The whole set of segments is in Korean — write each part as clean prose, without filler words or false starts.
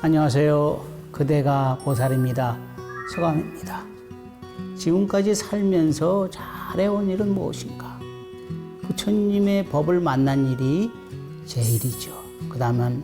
안녕하세요. 그대가 보살입니다. 서감입니다. 지금까지 살면서 잘해온 일은 무엇인가? 부처님의 법을 만난 일이 제일이죠. 그 다음은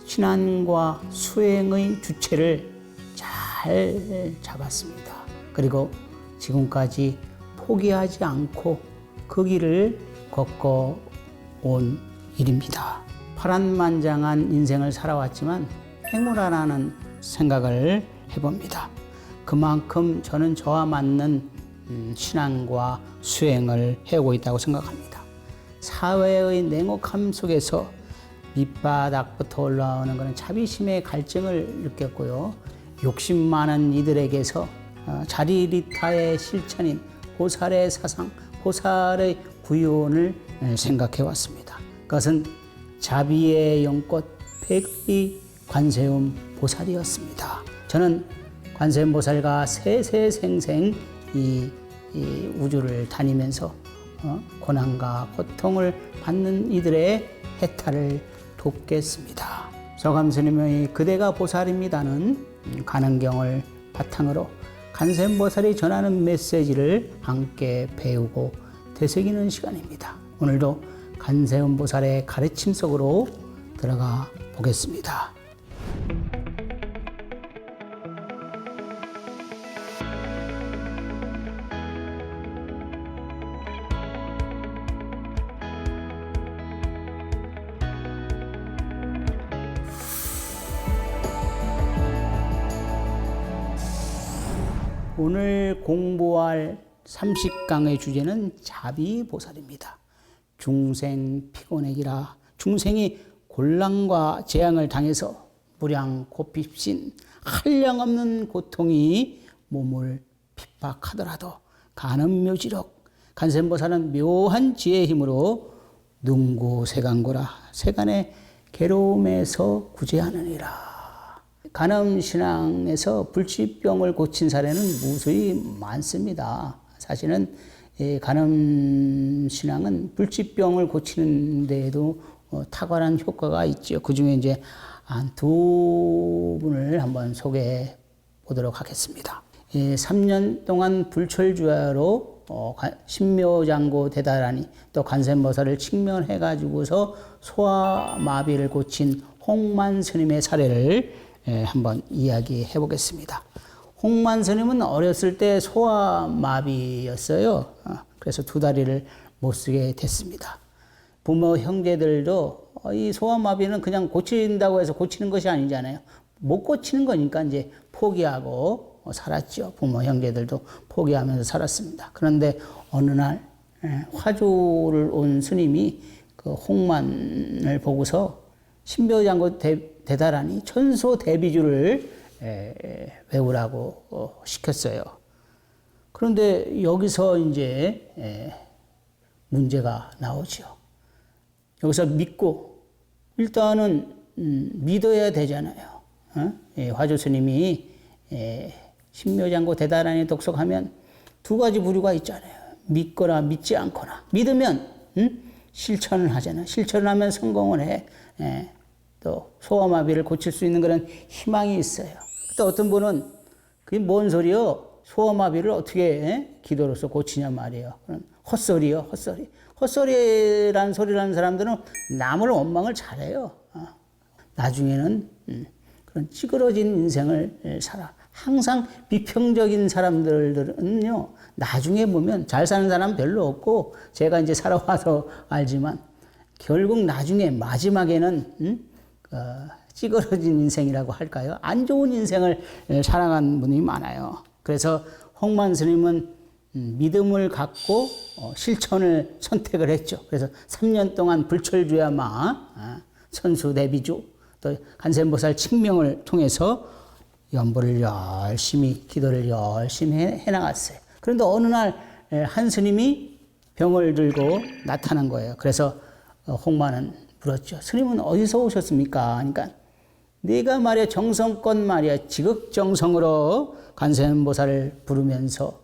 신안과 수행의 주체를 잘 잡았습니다. 그리고 지금까지 포기하지 않고 그 길을 걷고온 일입니다. 파란만장한 인생을 살아왔지만 행운하라는 생각을 해봅니다. 그만큼 저는 저와 맞는 신앙과 수행을 해오고 있다고 생각합니다. 사회의 냉혹함 속에서 밑바닥부터 올라오는 것은 자비심의 갈증을 느꼈고요. 욕심 많은 이들에게서 자리리타의 실천인 보살의 사상, 보살의 구원을 생각해 왔습니다. 그것은 자비의 연꽃 백의 관세음 보살이었습니다. 저는 관세음 보살과 세세생생 이 우주를 다니면서 고난과 고통을 받는 이들의 해탈을 돕겠습니다. 서감 스님의 그대가 보살입니다는 가능경을 바탕으로 관세음 보살이 전하는 메시지를 함께 배우고 되새기는 시간입니다. 오늘도 관세음 보살의 가르침 속으로 들어가 보겠습니다. 오늘 공부할 30강의 주제는 자비보살입니다. 중생 피곤액이라 중생이 곤란과 재앙을 당해서 무량 고핍신 한량없는 고통이 몸을 핍박하더라도 간음묘지력 관세음보살은 묘한 지혜의 힘으로 능고세간고라 세간의 괴로움에서 구제하느니라. 간음신앙에서 불치병을 고친 사례는 무수히 많습니다. 사실은 간음신앙은 불치병을 고치는 데에도 탁월한 효과가 있죠. 그 중에 이제 한 두 분을 한번 소개해 보도록 하겠습니다. 3년 동안 불철주야로 신묘장고 대다라니 또 관세음보살을 칙면해 가지고서 소아마비를 고친 홍만 스님의 사례를 한번 이야기해 보겠습니다. 홍만 스님은 어렸을 때 소아마비였어요. 그래서 두 다리를 못 쓰게 됐습니다. 부모 형제들도 이 소아마비는 그냥 고친다고 해서 고치는 것이 아니잖아요. 못 고치는 거니까 이제 포기하고 살았죠. 부모 형제들도 포기하면서 살았습니다. 그런데 어느 날 화주를 온 스님이 그 홍만을 보고서 신묘장고 대다라니 천소대비주를 외우라고 시켰어요. 그런데 여기서 이제 문제가 나오죠. 여기서 믿고 일단은 믿어야 되잖아요. 화주 스님이 신묘장고 대다라니 독석하면 두 가지 부류가 있잖아요. 믿거나 믿지 않거나. 믿으면 실천을 하잖아요. 실천을 하면 성공을 해. 또 소아마비를 고칠 수 있는 그런 희망이 있어요. 또 어떤 분은 그게 뭔 소리요? 소아마비를 어떻게 기도로서 고치냐 말이에요. 그런 헛소리요, 헛소리. 헛소리라는 소리라는 사람들은 남을 원망을 잘해요. 나중에는 그런 찌그러진 인생을 살아. 항상 비평적인 사람들은요, 나중에 보면 잘 사는 사람은 별로 없고, 제가 이제 살아와서 알지만, 결국 나중에 마지막에는 찌그러진 인생이라고 할까요? 안 좋은 인생을 살아간 분이 많아요. 그래서 홍만 스님은 믿음을 갖고 실천을 선택을 했죠. 그래서 3년 동안 불철주야마 선수대비주 또 관세음보살 칙명을 통해서 연보를 열심히 기도를 열심히 해나갔어요. 그런데 어느 날 한 스님이 병을 들고 나타난 거예요. 그래서 홍만은 물었죠. 스님은 어디서 오셨습니까? 그러니까 네가 말이야 정성껏 말이야 지극정성으로 관세음보살을 부르면서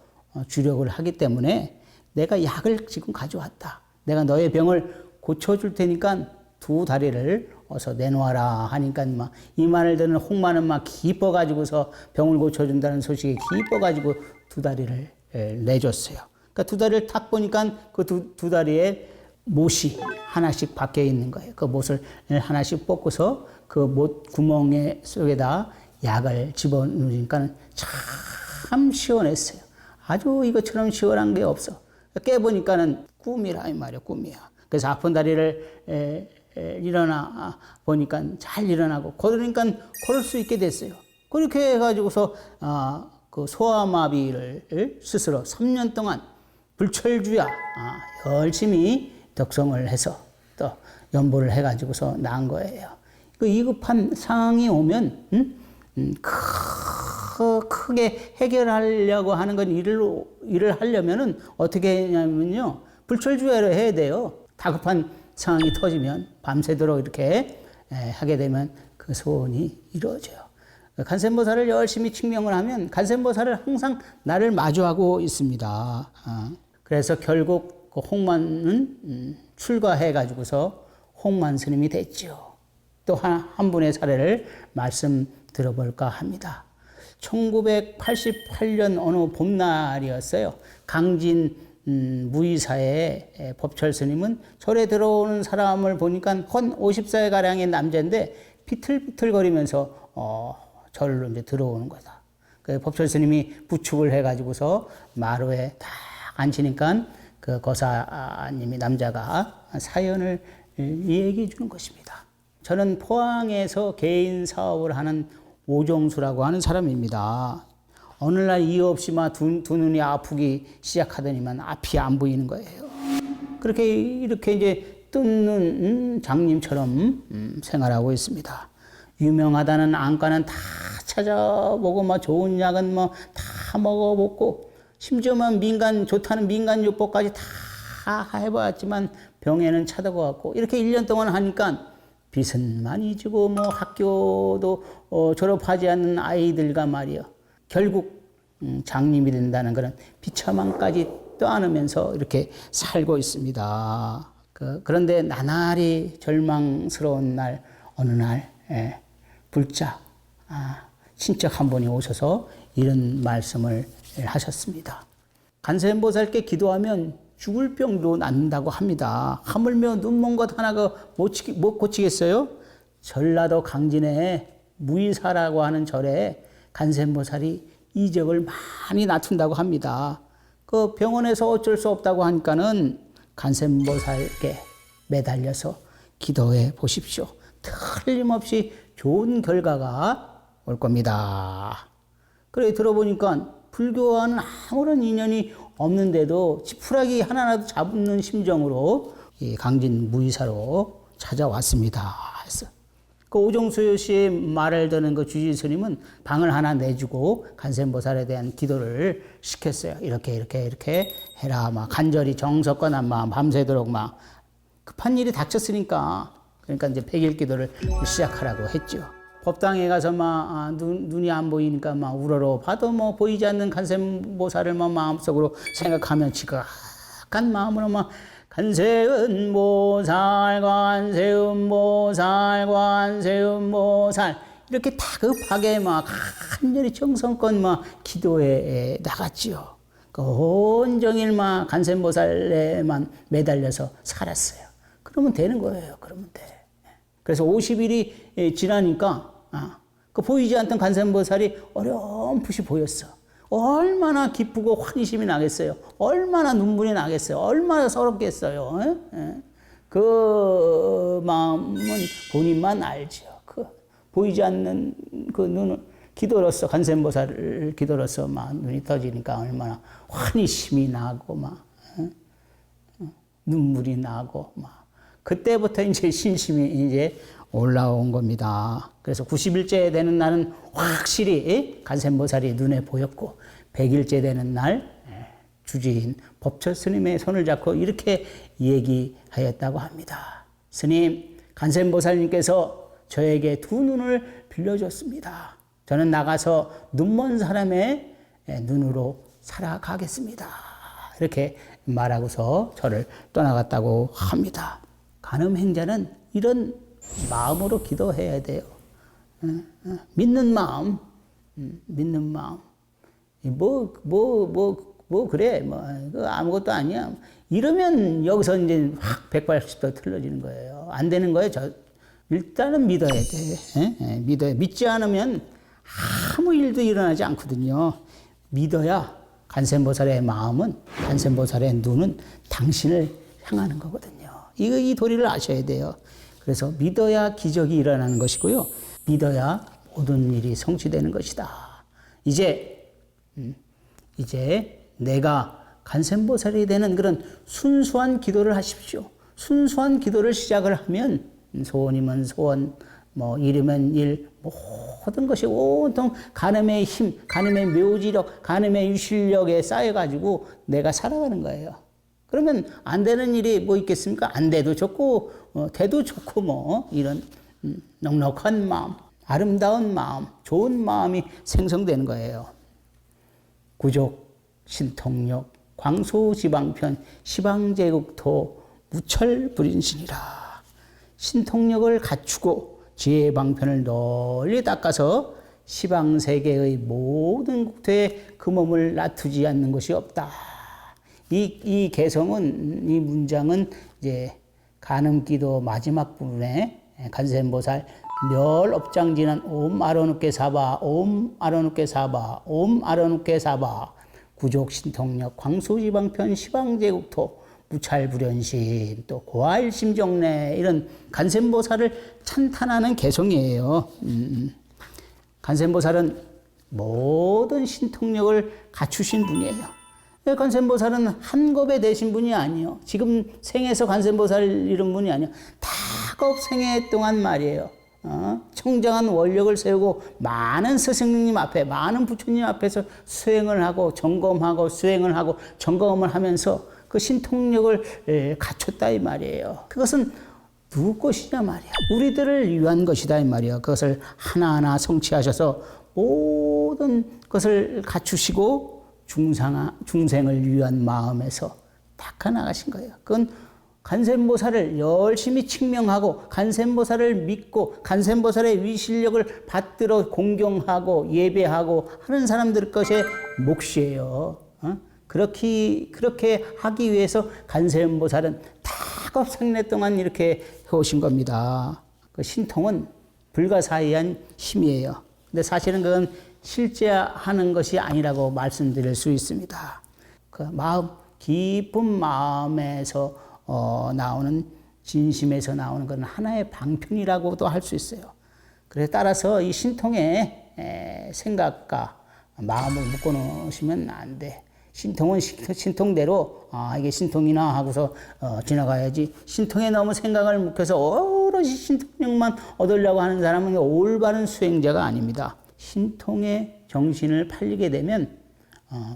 주력을 하기 때문에 내가 약을 지금 가져왔다. 내가 너의 병을 고쳐줄 테니까 두 다리를 어서 내놓아라 하니까 막 이 말을 듣는 홍마는 막 기뻐가지고서 병을 고쳐준다는 소식에 기뻐가지고 두 다리를 내줬어요. 그러니까 두 다리를 탁 보니까 그 두 다리에 못이 하나씩 박혀 있는 거예요. 그 못을 하나씩 뽑고서 그 못 구멍에 속에다 약을 집어넣으니까 참 시원했어요. 아주 이것처럼 시원한 게 없어. 깨보니까는 꿈이라 이 말이야, 꿈이야. 그래서 아픈 다리를 일어나 보니까 잘 일어나고 그러니까 걸을 수 있게 됐어요. 그렇게 해가지고서 그 소아마비를 스스로 3년 동안 불철주야 열심히 덕성을 해서 또 연보를 해가지고서 나은 거예요. 그 위급한 상황이 오면 크게 해결하려고 하는 건 일을 하려면은 어떻게 했냐면요, 불철주야를 해야 돼요. 다급한 상황이 터지면 밤새도록 이렇게 하게 되면 그 소원이 이루어져요. 간센보살을 열심히 칭명을 하면 간센보살은 항상 나를 마주하고 있습니다. 그래서 결국 그 홍만은 출가해 가지고서 홍만 스님이 됐죠. 또 한 분의 사례를 말씀 들어볼까 합니다. 1988년 어느 봄날이었어요. 강진 무의사의 법철 스님은 절에 들어오는 사람을 보니까 한 50살 가량의 남자인데 비틀비틀거리면서 절로 이제 들어오는 거다. 그 법철 스님이 부축을 해가지고서 마루에 딱 앉히니까 그 거사님이 남자가 사연을 얘기해 주는 것입니다. 저는 포항에서 개인 사업을 하는 오종수라고 하는 사람입니다. 어느 날 이유 없이 막 두 눈이 아프기 시작하더니만 앞이 안 보이는 거예요. 이렇게 이제 뜬 장님처럼 생활하고 있습니다. 유명하다는 안과는 다 찾아보고 막 좋은 약은 뭐 다 먹어보고 심지어만 좋다는 민간요법까지 다 해봤지만 병에는 찾아가고 이렇게 1년 동안 하니까 빚은 많이 지고 뭐 학교도 졸업하지 않는 아이들과 말이요. 결국 장님이 된다는 그런 비참함까지 떠안으면서 이렇게 살고 있습니다. 그런데 나날이 절망스러운 날 어느 날 불자 친척 한 분이 오셔서 이런 말씀을 하셨습니다. 간센보살께 기도하면 죽을 병도 낫는다고 합니다. 하물며 눈먼 것 하나가 못 고치겠어요? 전라도 강진에 무의사라고 하는 절에 간센보살이 이적을 많이 나툰다고 합니다. 그 병원에서 어쩔 수 없다고 하니까는 간센보살께 매달려서 기도해 보십시오. 틀림없이 좋은 결과가 올 겁니다. 그래 들어보니까 불교와는 아무런 인연이 없는데도 지푸라기 하나라도 잡는 심정으로 이 강진 무의사로 찾아왔습니다. 했어. 그 오종수 씨의 말을 듣는 그 주지 스님은 방을 하나 내주고 간센보살에 대한 기도를 시켰어요. 이렇게 해라. 막 간절히 정석과 막 밤새도록 막 급한 일이 닥쳤으니까 그러니까 이제 백일 기도를 시작하라고 했죠. 법당에 가서 막 눈이 안 보이니까 막 우러러 봐도 뭐 보이지 않는 간센보살을 막 마음속으로 생각하면 지각한 마음으로 막 간세음보살 관세음보살 이렇게 다급하게 막 간절히 정성껏 막 기도에 나갔지요. 그 온종일 막 간센보살에만 매달려서 살았어요. 그러면 되는 거예요. 그러면 돼. 그래서 50일이 지나니까 그 보이지 않던 간센보살이 어렴풋이 보였어. 얼마나 기쁘고 환희심이 나겠어요. 얼마나 눈물이 나겠어요. 얼마나 서럽겠어요. 그 마음은 본인만 알죠. 그 보이지 않는 그 눈을 기도로서 간센보살을 기도로서 막 눈이 떠지니까 얼마나 환희심이 나고 막 눈물이 나고 막 그때부터 이제 신심이 이제 올라온 겁니다. 그래서 90일째 되는 날은 확실히 간센보살이 눈에 보였고 100일째 되는 날 주지인 법철 스님의 손을 잡고 이렇게 얘기하였다고 합니다. 스님, 간센보살님께서 저에게 두 눈을 빌려줬습니다. 저는 나가서 눈먼 사람의 눈으로 살아가겠습니다. 이렇게 말하고서 저를 떠나갔다고 합니다. 간음행자는 이런 마음으로 기도해야 돼요. 믿는 마음, 믿는 마음. 그래. 아무것도 아니야. 이러면 여기서 이제 확 180도 틀어지는 거예요. 안 되는 거예요. 일단은 믿어야 돼. 믿어야. 믿지 않으면 아무 일도 일어나지 않거든요. 믿어야 간센보살의 마음은, 간센보살의 눈은 당신을 향하는 거거든요. 이 도리를 아셔야 돼요. 그래서 믿어야 기적이 일어나는 것이고요. 믿어야 모든 일이 성취되는 것이다. 이제 내가 간센보살이 되는 그런 순수한 기도를 하십시오. 순수한 기도를 시작을 하면 소원이면 소원, 일이면 일, 모든 것이 온통 간음의 힘, 간음의 묘지력, 간음의 유실력에 쌓여가지고 내가 살아가는 거예요. 그러면 안 되는 일이 뭐 있겠습니까? 안 돼도 좋고, 돼도 좋고, 이런 넉넉한 마음, 아름다운 마음, 좋은 마음이 생성되는 거예요. 구족, 신통력, 광소지방편, 시방제국토, 무철불인신이라. 신통력을 갖추고 지혜의 방편을 널리 닦아서 시방세계의 모든 국토에 그 몸을 놔두지 않는 것이 없다. 이 개성은, 이 문장은 이제 간음기도 마지막 부분에 간센보살 멸업장지는 옴 아로누께 사바, 옴 아로누께 사바, 옴 아로누께 사바, 구족 신통력, 광소지방편, 시방제국토, 무찰불연심, 또 고아일심정래, 이런 간센보살을 찬탄하는 개성이에요. 간센보살은 모든 신통력을 갖추신 분이에요. 간센보살은 한겁에 되신 분이 아니에요. 지금 생에서 간센보살 이런 분이 아니에요. 다겁 생애 동안 말이에요. 청정한 원력을 세우고 많은 스승님 앞에, 많은 부처님 앞에서 수행을 하고 점검하고 수행을 하고 점검을 하면서 그 신통력을 갖췄다 이 말이에요. 그것은 누구 것이냐 말이야. 우리들을 위한 것이다 이 말이야. 그것을 하나하나 성취하셔서 모든 것을 갖추시고 중생을 위한 마음에서 닦아나가신 거예요. 그건 간센보살을 열심히 측명하고 간센보살을 믿고 간센보살의 위실력을 받들어 공경하고 예배하고 하는 사람들 것의 몫이에요. 그렇게 하기 위해서 간센보살은 다겁 생애 동안 이렇게 해오신 겁니다. 그 신통은 불가사의한 힘이에요. 근데 사실은 그건 실제하는 것이 아니라고 말씀드릴 수 있습니다. 그 마음, 깊은 마음에서 나오는, 진심에서 나오는 건 하나의 방편이라고도 할 수 있어요. 그래서 따라서 이 신통의 생각과 마음을 묶어 놓으시면 안 돼. 신통은 신통대로 이게 신통이나 하고서 지나가야지. 신통에 너무 생각을 묵혀서 오롯이 신통력만 얻으려고 하는 사람은 올바른 수행자가 아닙니다. 신통의 정신을 팔리게 되면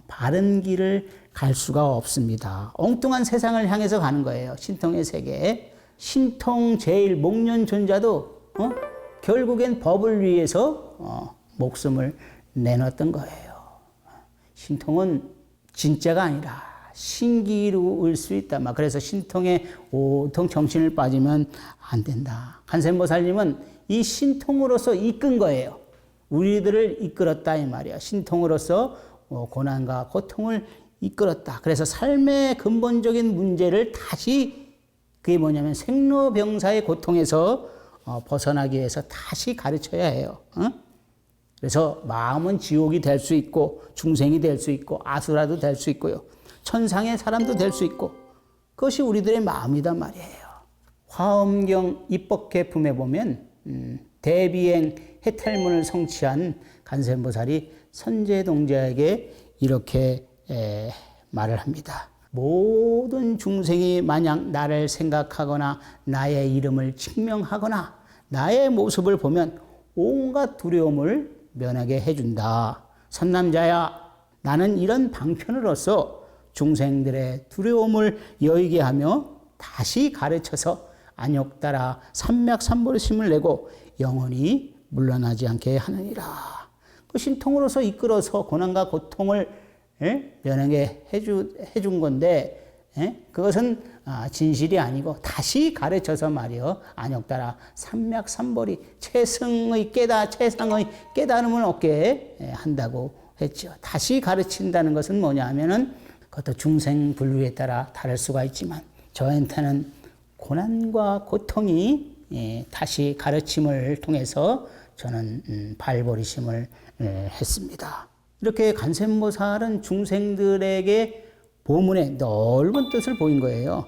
바른 길을 갈 수가 없습니다. 엉뚱한 세상을 향해서 가는 거예요. 신통의 세계. 신통 제일 목련존자도 결국엔 법을 위해서 목숨을 내놨던 거예요. 신통은 진짜가 아니라 신기루일 수 있다. 그래서 신통에 온통 정신을 빠지면 안 된다. 간센보살님은 이 신통으로서 이끈 거예요. 우리들을 이끌었다 이 말이야. 신통으로서 고난과 고통을 이끌었다. 그래서 삶의 근본적인 문제를 다시, 그게 뭐냐면 생로병사의 고통에서 벗어나기 위해서 다시 가르쳐야 해요. 그래서 마음은 지옥이 될 수 있고 중생이 될 수 있고 아수라도 될 수 있고요. 천상의 사람도 될 수 있고, 그것이 우리들의 마음이단 말이에요. 화엄경 입법계품에 보면 대비행 해탈문을 성취한 간센보살이 선제동자에게 이렇게 말을 합니다. 모든 중생이 만약 나를 생각하거나 나의 이름을 측명하거나 나의 모습을 보면 온갖 두려움을 면하게 해준다. 선남자야, 나는 이런 방편으로서 중생들의 두려움을 여의게 하며 다시 가르쳐서 안욕 따라 삼맥삼보심을 내고 영원히 물러나지 않게 하느니라. 그 신통으로서 이끌어서 고난과 고통을 면하게 해준 건데, 그것은 진실이 아니고 다시 가르쳐서 말이요. 안욕따라 삼맥삼벌이 최상의 깨달음을 얻게 한다고 했죠. 다시 가르친다는 것은 뭐냐 하면은 그것도 중생 분류에 따라 다를 수가 있지만 저한테는 고난과 고통이 다시 가르침을 통해서 저는 발버리심을 했습니다. 이렇게 간센보살은 중생들에게 보문의 넓은 뜻을 보인 거예요.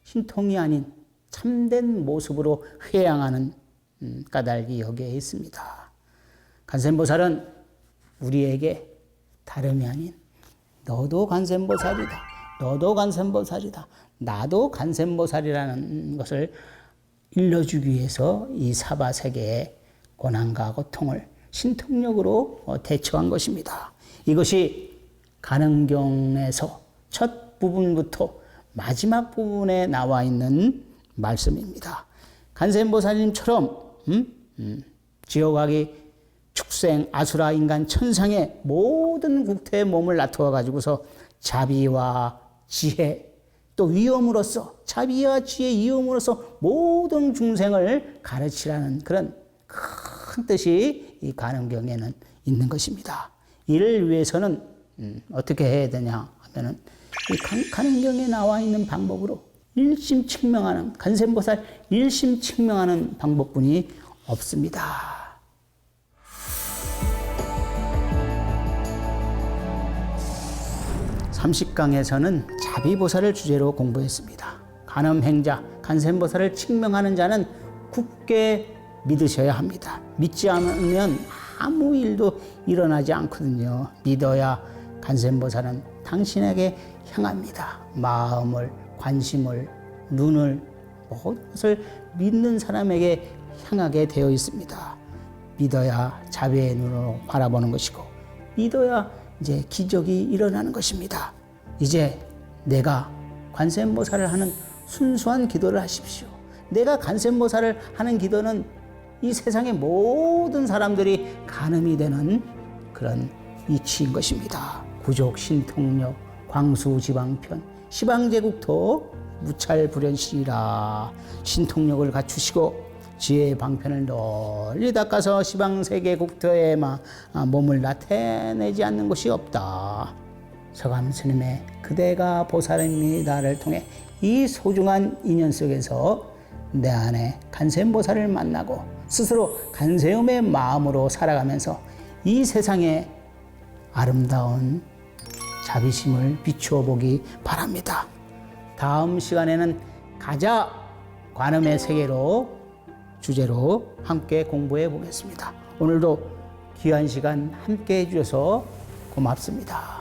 신통이 아닌 참된 모습으로 회양하는 까닭이 여기에 있습니다. 간센보살은 우리에게 다름이 아닌 너도 간센보살이다. 너도 간센보살이다. 나도 간센보살이라는 것을 일러주기 위해서 이 사바세계의 고난과 고통을 신통력으로 대처한 것입니다. 이것이 간흥경에서 첫 부분부터 마지막 부분에 나와 있는 말씀입니다. 간센보살님처럼 지옥아기 축생, 아수라, 인간, 천상의 모든 국태의 몸을 나누어 가지고서 자비와 지혜 또 위엄으로써 자비와 지혜 위엄으로써 모든 중생을 가르치라는 그런 큰 뜻이 이 간흥경에는 있는 것입니다. 이를 위해서는 어떻게 해야 되냐 하면은 이 간흥경에 나와 있는 방법으로 일심칙명하는 간센보살 일심칙명하는 방법뿐이 없습니다. 30강에서는 자비보살을 주제로 공부했습니다. 간음행자, 간센보살을 칙명하는 자는 굳게 믿으셔야 합니다. 믿지 않으면 아무 일도 일어나지 않거든요. 믿어야 간센보살은 당신에게 향합니다. 마음을, 관심을, 눈을, 모든 것을 믿는 사람에게 향하게 되어 있습니다. 믿어야 자비의 눈으로 바라보는 것이고 믿어야 이제 기적이 일어나는 것입니다. 이제 내가 관세음보살을 하는 순수한 기도를 하십시오. 내가 관세음보살을 하는 기도는 이 세상의 모든 사람들이 간음이 되는 그런 이치인 것입니다. 구족, 신통력, 광수지방편, 시방제국토 무찰불연시라 신통력을 갖추시고 지혜의 방편을 널리 닦아서 시방세계 국토에 몸을 나타내지 않는 곳이 없다. 서감 스님의 그대가 보살입니다를 통해 이 소중한 인연 속에서 내 안에 간센보살을 만나고 스스로 간세음의 마음으로 살아가면서 이 세상에 아름다운 자비심을 비추어 보기 바랍니다. 다음 시간에는 가자 관음의 세계로 주제로 함께 공부해 보겠습니다. 오늘도 귀한 시간 함께 해주셔서 고맙습니다.